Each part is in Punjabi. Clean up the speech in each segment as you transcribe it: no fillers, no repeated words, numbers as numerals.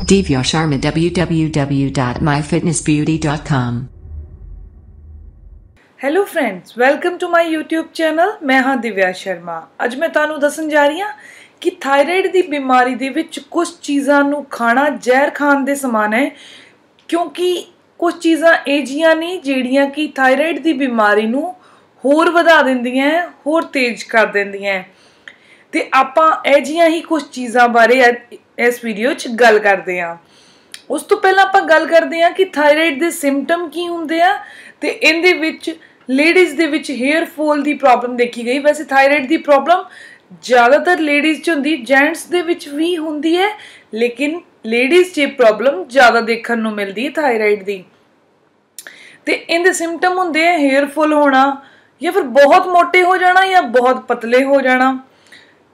Divya Sharma www.myfitnessbeauty.com। Hello friends, welcome to my YouTube channel. मैं हाँ दिव्या शर्मा। ਅੱਜ ਮੈਂ ਤੁਹਾਨੂੰ ਦੱਸਣ ਜਾ ਰਹੀ ਹਾਂ ਕਿ ਥਾਇਰਾਇਡ ਦੀ ਬਿਮਾਰੀ ਦੇ ਵਿੱਚ ਕੁਝ ਚੀਜ਼ਾਂ ਨੂੰ ਖਾਣਾ ਜ਼ਹਿਰ ਖਾਣ ਦੇ ਸਮਾਨ ਹੈ, ਕਿਉਂਕਿ ਕੁਝ ਚੀਜ਼ਾਂ ਇਹਜੀਆਂ ਨੇ ਜਿਹੜੀਆਂ ਕਿ ਥਾਇਰਾਇਡ ਦੀ ਬਿਮਾਰੀ ਨੂੰ ਹੋਰ ਵਧਾ ਦਿੰਦੀਆਂ, ਹੋਰ ਤੇਜ਼ ਕਰ ਦਿੰਦੀਆਂ। ਤੇ ਆਪਾਂ ਇਹਜੀਆਂ ਹੀ ਕੁਝ ਚੀਜ਼ਾਂ ਬਾਰੇ ਇਸ ਵੀਡੀਓ 'ਚ ਗੱਲ ਕਰਦੇ ਹਾਂ। ਉਸ ਤੋਂ ਪਹਿਲਾਂ ਆਪਾਂ ਗੱਲ ਕਰਦੇ ਹਾਂ ਕਿ ਥਾਇਰਾਇਡ ਦੇ ਸਿੰਪਟਮ ਕੀ ਹੁੰਦੇ ਆ ਤੇ ਇਹਦੇ ਵਿੱਚ ਲੇਡੀਜ਼ ਦੇ ਵਿੱਚ ਹੇਅਰ ਫਾਲ ਦੀ ਪ੍ਰੋਬਲਮ ਦੇਖੀ ਗਈ। ਵੈਸੇ ਥਾਇਰਾਇਡ ਦੀ ਪ੍ਰੋਬਲਮ ਜ਼ਿਆਦਾਤਰ ਲੇਡੀਜ਼ 'ਚ ਹੁੰਦੀ, ਜੈਂਟਸ ਦੇ ਵਿੱਚ ਵੀ ਹੁੰਦੀ ਹੈ, ਲੇਕਿਨ ਲੇਡੀਜ਼ 'ਚ ਪ੍ਰੋਬਲਮ ਜ਼ਿਆਦਾ ਦੇਖਣ ਨੂੰ ਮਿਲਦੀ ਹੈ ਥਾਇਰਾਇਡ ਦੀ। ਤੇ ਇਹਦੇ ਸਿੰਪਟਮ ਹੁੰਦੇ ਆ ਹੇਅਰ ਫਾਲ ਹੋਣਾ, ਜਾਂ ਫਿਰ ਬਹੁਤ ਮੋਟੇ ਹੋ ਜਾਣਾ, ਜਾਂ ਬਹੁਤ ਪਤਲੇ ਹੋ ਜਾਣਾ,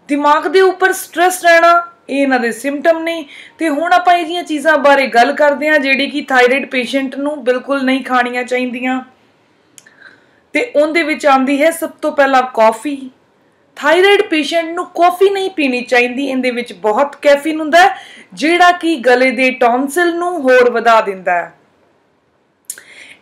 ਦਿਮਾਗ ਦੇ ਉੱਪਰ ਸਟ੍ਰੈਸ ਰਹਿਣਾ, ਇਹ ਇਹਨਾਂ ਦੇ ਸਿੰਪਟਮ ਨੇ। ਤੇ ਹੁਣ ਆਪਾਂ ਇਹ ਜਿਹੀਆਂ ਚੀਜ਼ਾਂ ਬਾਰੇ ਗੱਲ ਕਰਦੇ ਹਾਂ ਜਿਹੜੀ ਕਿ ਥਾਇਰਾਇਡ ਪੇਸ਼ੈਂਟ ਨੂੰ ਬਿਲਕੁਲ ਨਹੀਂ ਖਾਣੀਆਂ ਚਾਹੀਦੀਆਂ। ਤੇ ਉਹਦੇ ਵਿੱਚ ਆਉਂਦੀ ਹੈ ਸਭ ਤੋਂ ਪਹਿਲਾਂ ਕੌਫੀ। ਥਾਇਰਾਇਡ ਪੇਸ਼ੈਂਟ ਨੂੰ ਕੌਫੀ ਨਹੀਂ ਪੀਣੀ ਚਾਹੀਦੀ, ਇਹਦੇ ਵਿੱਚ ਬਹੁਤ ਕੈਫੀਨ ਹੁੰਦਾ ਹੈ ਜਿਹੜਾ ਕਿ ਗਲੇ ਦੇ ਟੌਨਸਿਲ ਨੂੰ ਹੋਰ ਵਧਾ ਦਿੰਦਾ ਹੈ।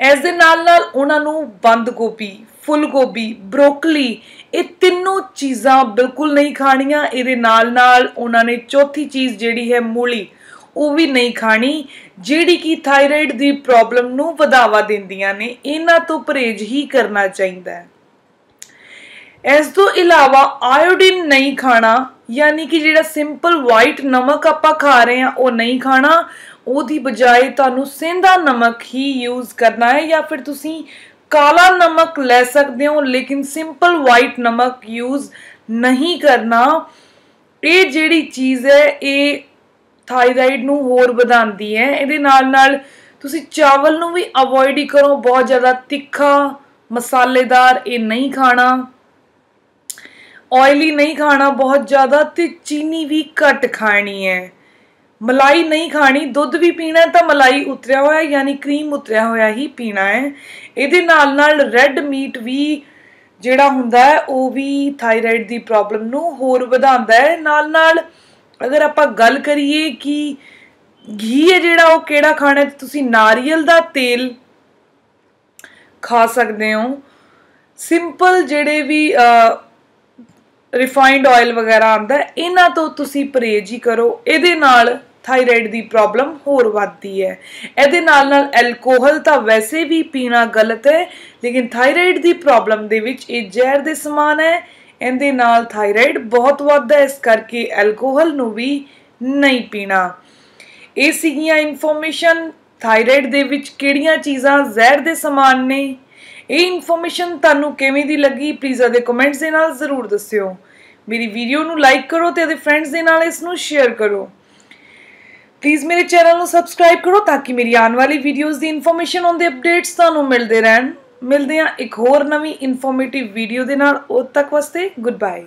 ਇਸ ਦੇ ਨਾਲ ਨਾਲ ਉਹਨਾਂ ਨੂੰ ਬੰਦ ਗੋਭੀ, ਫੁੱਲ ਗੋਭੀ, ਬਰੋਕਲੀ, ਇਹ ਤਿੰਨੋਂ ਚੀਜ਼ਾਂ ਬਿਲਕੁਲ ਨਹੀਂ ਖਾਣੀਆਂ। ਇਹਦੇ ਨਾਲ ਨਾਲ ਉਹਨਾਂ ਨੇ ਚੌਥੀ ਚੀਜ਼ ਜਿਹੜੀ ਹੈ ਮੂਲੀ, ਉਹ ਵੀ ਨਹੀਂ ਖਾਣੀ, ਜਿਹੜੀ ਕਿ ਥਾਇਰਾਇਡ ਦੀ ਪ੍ਰੋਬਲਮ ਨੂੰ ਵਧਾਵਾ ਦਿੰਦੀਆਂ ਨੇ। ਇਹਨਾਂ ਤੋਂ ਪਰਹੇਜ਼ ਹੀ ਕਰਨਾ ਚਾਹੀਦਾ ਹੈ। ਇਸ ਤੋਂ ਇਲਾਵਾ ਆਇਓਡੀਨ ਨਹੀਂ ਖਾਣਾ, ਯਾਨੀ ਕਿ ਜਿਹੜਾ ਸਿੰਪਲ ਵਾਈਟ ਨਮਕ ਆਪਾਂ ਖਾ ਰਹੇ ਹਾਂ ਉਹ ਨਹੀਂ ਖਾਣਾ। ਉਹਦੀ ਬਜਾਏ ਤੁਹਾਨੂੰ ਸੇਂਦਾ ਨਮਕ ਹੀ ਯੂਜ਼ ਕਰਨਾ ਹੈ, ਜਾਂ ਫਿਰ ਤੁਸੀਂ ਕਾਲਾ ਨਮਕ ਲੈ ਸਕਦੇ ਹੋ, ਲੇਕਿਨ ਸਿੰਪਲ ਵਾਈਟ ਨਮਕ ਯੂਜ਼ ਨਹੀਂ ਕਰਨਾ। ਇਹ ਜਿਹੜੀ ਚੀਜ਼ ਹੈ ਇਹ ਥਾਇਰਾਇਡ ਨੂੰ ਹੋਰ ਵਧਾਉਂਦੀ ਹੈ। ਇਹਦੇ ਨਾਲ ਨਾਲ ਤੁਸੀਂ ਚਾਵਲ ਨੂੰ ਵੀ ਅਵੋਇਡ ਹੀ ਕਰੋ, ਬਹੁਤ ਜ਼ਿਆਦਾ ਤਿੱਖਾ ਮਸਾਲੇਦਾਰ ਇਹ ਨਹੀਂ ਖਾਣਾ, ਆਇਲੀ ਨਹੀਂ ਖਾਣਾ ਬਹੁਤ ਜ਼ਿਆਦਾ, ਤੇ ਚੀਨੀ ਵੀ ਘੱਟ ਖਾਣੀ ਹੈ। ਮਲਾਈ ਨਹੀਂ ਖਾਣੀ, ਦੁੱਧ ਵੀ ਪੀਣਾ ਤਾਂ ਮਲਾਈ ਉਤਰਿਆ ਹੋਇਆ ਯਾਨੀ ਕਰੀਮ ਉਤਰਿਆ ਹੋਇਆ ਹੀ ਪੀਣਾ ਹੈ। ਇਹਦੇ ਨਾਲ ਨਾਲ ਰੈੱਡ ਮੀਟ ਵੀ ਜਿਹੜਾ ਹੁੰਦਾ ਹੈ ਉਹ ਵੀ ਥਾਇਰਾਇਡ ਦੀ ਪ੍ਰੋਬਲਮ ਨੂੰ ਹੋਰ ਵਧਾਉਂਦਾ ਹੈ। ਨਾਲ ਨਾਲ ਅਗਰ ਆਪਾਂ ਗੱਲ ਕਰੀਏ ਕਿ ਘੀ ਹੈ ਜਿਹੜਾ ਉਹ ਕਿਹੜਾ ਖਾਣਾ, ਤੁਸੀਂ ਨਾਰੀਅਲ ਦਾ ਤੇਲ ਖਾ ਸਕਦੇ ਹੋ। ਸਿੰਪਲ ਜਿਹੜੇ ਵੀ ਰਿਫਾਈਨਡ ਆਇਲ ਵਗੈਰਾ ਆਉਂਦਾ, ਇਹਨਾਂ ਤੋਂ ਤੁਸੀਂ ਪਰਹੇਜ਼ ਹੀ ਕਰੋ। ਇਹਦੇ ਨਾਲ ਥਾਇਰਾਇਡ ਦੀ ਪ੍ਰੋਬਲਮ ਹੋਰ ਵੱਧਦੀ ਹੈ। ਇਹਦੇ ਨਾਲ ਨਾਲ ਐਲਕੋਹਲ ਤਾਂ ਵੈਸੇ ਵੀ ਪੀਣਾ ਗਲਤ ਹੈ, ਲੇਕਿਨ ਥਾਇਰਾਇਡ ਦੀ ਪ੍ਰੋਬਲਮ ਦੇ ਵਿੱਚ ਇਹ ਜ਼ਹਿਰ ਦੇ ਸਮਾਨ ਹੈ। ਇਹਦੇ ਨਾਲ ਥਾਇਰਾਇਡ ਬਹੁਤ ਵੱਧਦਾ, ਇਸ ਕਰਕੇ ਐਲਕੋਹਲ ਨੂੰ ਵੀ ਨਹੀਂ ਪੀਣਾ। ਇਹ ਸੀਗੀਆਂ ਇਨਫੋਰਮੇਸ਼ਨ ਥਾਇਰਾਇਡ ਦੇ ਵਿੱਚ ਕਿਹੜੀਆਂ ਚੀਜ਼ਾਂ ਜ਼ਹਿਰ ਦੇ ਸਮਾਨ ਨੇ। ਇਹ ਇਨਫੋਰਮੇਸ਼ਨ ਤੁਹਾਨੂੰ ਕਿਵੇਂ ਦੀ ਲੱਗੀ ਪਲੀਜ਼ ਉਹਦੇ ਕਮੈਂਟਸ ਦੇ ਨਾਲ ਜ਼ਰੂਰ ਦੱਸਿਓ। ਮੇਰੀ ਵੀਡੀਓ ਨੂੰ ਲਾਈਕ ਕਰੋ ਤੇ ਉਹਦੇ ਫਰੈਂਡਸ ਦੇ ਨਾਲ ਇਸ ਨੂੰ ਸ਼ੇਅਰ ਕਰੋ। ਪਲੀਜ਼ ਮੇਰੇ ਚੈਨਲ ਨੂੰ ਸਬਸਕ੍ਰਾਈਬ ਕਰੋ ਤਾਂ ਕਿ ਮੇਰੀ ਆਉਣ ਵਾਲੀ ਵੀਡੀਓਜ਼ ਦੀ ਇਨਫੋਰਮੇਸ਼ਨ ਉਹਦੇ ਅਪਡੇਟਸ ਤੁਹਾਨੂੰ ਮਿਲਦੇ ਰਹਿਣ। ਮਿਲਦੇ ਹਾਂ ਇੱਕ ਹੋਰ ਨਵੀਂ ਇਨਫੋਰਮੇਟਿਵ ਵੀਡੀਓ ਦੇ ਨਾਲ। ਉਦ ਤੱਕ ਵਾਸਤੇ ਗੁੱਡ ਬਾਏ।